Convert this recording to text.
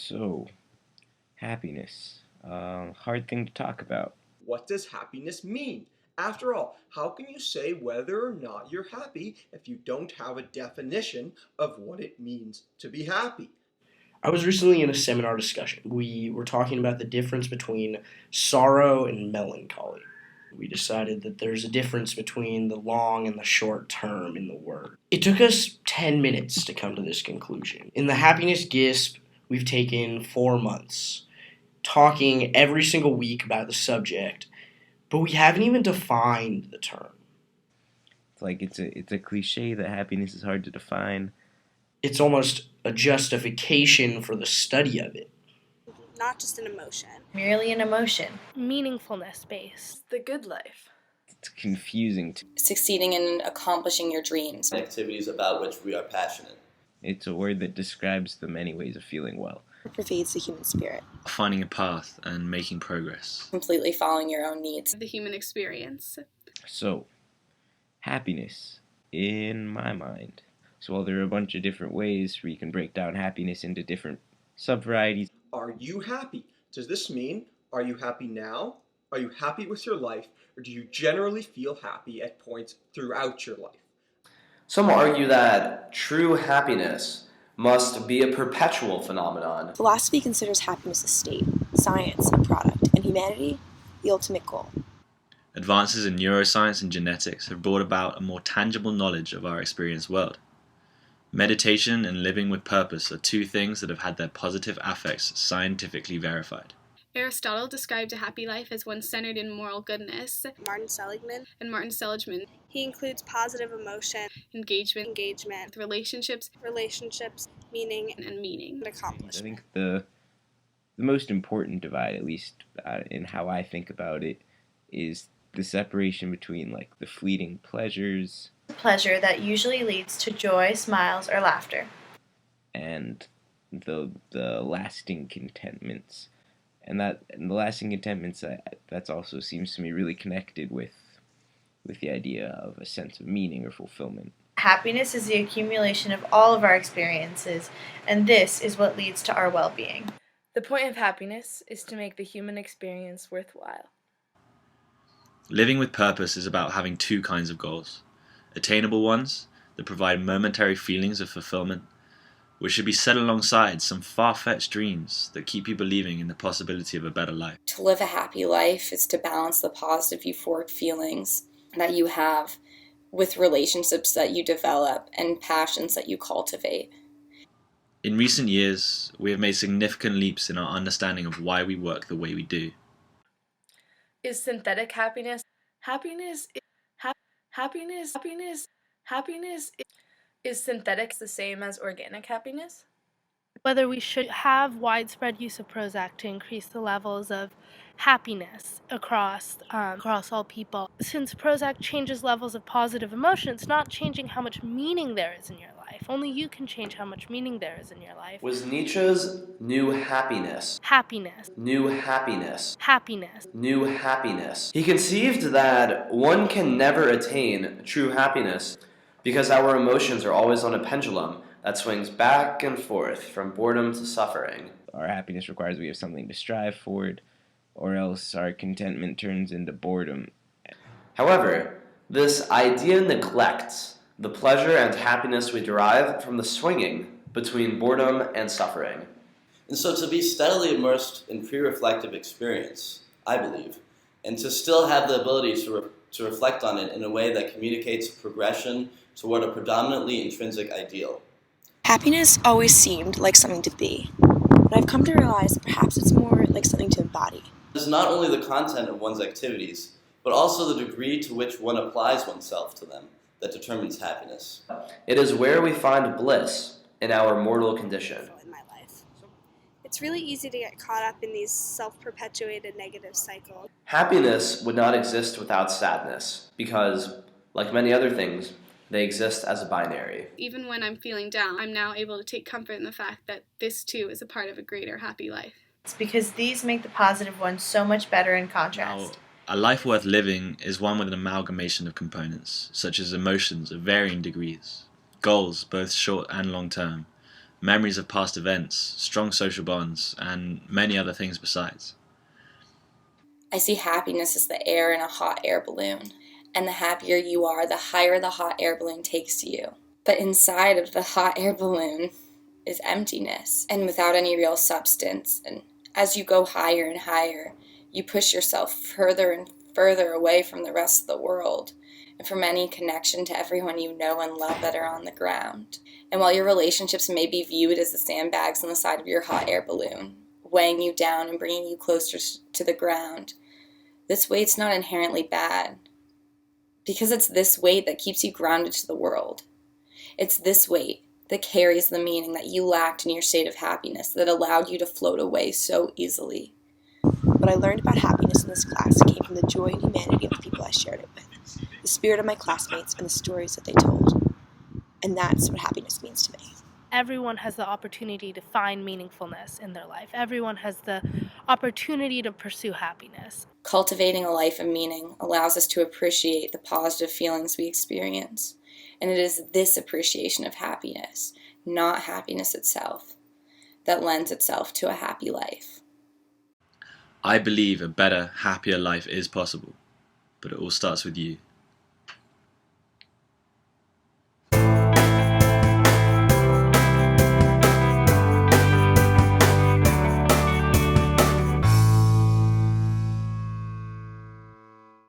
So, happiness. Hard thing to talk about. What does happiness mean? After all, how can you say whether or not you're happy if you don't have a definition of what it means to be happy? I was recently in a seminar discussion. We were talking about the difference between sorrow and melancholy. We decided that there's a difference between the long and the short term in the word. It took us 10 minutes to come to this conclusion. In the happiness GISP, we've taken 4 months, talking every single week about the subject, but we haven't even defined the term. It's a cliche that happiness is hard to define. It's almost a justification for the study of it. Not just an emotion. Merely an emotion. Meaningfulness based. The good life. It's confusing. Succeeding in accomplishing your dreams. Activities about which we are passionate. It's a word that describes the many ways of feeling well. It pervades the human spirit. Finding a path and making progress. Completely following your own needs. The human experience. So, happiness, in my mind. So while there are a bunch of different ways we can break down happiness into different sub-varieties. Are you happy? Does this mean, are you happy now? Are you happy with your life? Or do you generally feel happy at points throughout your life? Some argue that true happiness must be a perpetual phenomenon. Philosophy considers happiness a state, science a product, and humanity the ultimate goal. Advances in neuroscience and genetics have brought about a more tangible knowledge of our experienced world. Meditation and living with purpose are two things that have had their positive affects scientifically verified. Aristotle described a happy life as one centered in moral goodness. Martin Seligman. He includes positive emotion, Engagement. relationships, meaning, And meaning. and I accomplishment. think the most important divide, at least in how I think about it, is the separation between the fleeting pleasures. Pleasure that usually leads to joy, smiles, or laughter. And the lasting contentments. And the lasting contentments, that also seems to me really connected with the idea of a sense of meaning or fulfillment. Happiness is the accumulation of all of our experiences, and this is what leads to our well-being. The point of happiness is to make the human experience worthwhile. Living with purpose is about having two kinds of goals. Attainable ones that provide momentary feelings of fulfillment, which should be set alongside some far-fetched dreams that keep you believing in the possibility of a better life. To live a happy life is to balance the positive euphoric feelings that you have with relationships that you develop and passions that you cultivate. In recent years, we have made significant leaps in our understanding of why we work the way we do. Is synthetic happiness? Is synthetic the same as organic happiness? Whether we should have widespread use of Prozac to increase the levels of happiness across all people. Since Prozac changes levels of positive emotion, it's not changing how much meaning there is in your life. Only you can change how much meaning there is in your life. Was Nietzsche's new happiness. New happiness. New happiness. He conceived that one can never attain true happiness because our emotions are always on a pendulum that swings back and forth from boredom to suffering. Our happiness requires we have something to strive for, or else our contentment turns into boredom. However, this idea neglects the pleasure and happiness we derive from the swinging between boredom and suffering. And so to be steadily immersed in pre-reflective experience, I believe, and to still have the ability to reflect on it in a way that communicates progression toward a predominantly intrinsic ideal. Happiness always seemed like something to be, but I've come to realize that perhaps it's more like something to embody. It is not only the content of one's activities, but also the degree to which one applies oneself to them that determines happiness. It is where we find bliss in our mortal condition. In my life, it's really easy to get caught up in these self-perpetuated negative cycles. Happiness would not exist without sadness, because, like many other things, they exist as a binary. Even when I'm feeling down, I'm now able to take comfort in the fact that this too is a part of a greater happy life. It's because these make the positive ones so much better in contrast. Now, a life worth living is one with an amalgamation of components, such as emotions of varying degrees, goals, both short and long term, memories of past events, strong social bonds, and many other things besides. I see happiness as the air in a hot air balloon, and the happier you are, the higher the hot air balloon takes you. But inside of the hot air balloon is emptiness, and without any real substance. And as you go higher and higher, you push yourself further and further away from the rest of the world, and from any connection to everyone you know and love that are on the ground. And while your relationships may be viewed as the sandbags on the side of your hot air balloon, weighing you down and bringing you closer to the ground, this weight's not inherently bad, because it's this weight that keeps you grounded to the world. It's this weight that carries the meaning that you lacked in your state of happiness that allowed you to float away so easily. What I learned about happiness in this class came from the joy and humanity of the people I shared it with, the spirit of my classmates, and the stories that they told. And that's what happiness means to me. Everyone has the opportunity to find meaningfulness in their life. Everyone has the opportunity to pursue happiness. Cultivating a life of meaning allows us to appreciate the positive feelings we experience. And it is this appreciation of happiness, not happiness itself, that lends itself to a happy life. I believe a better, happier life is possible, but it all starts with you.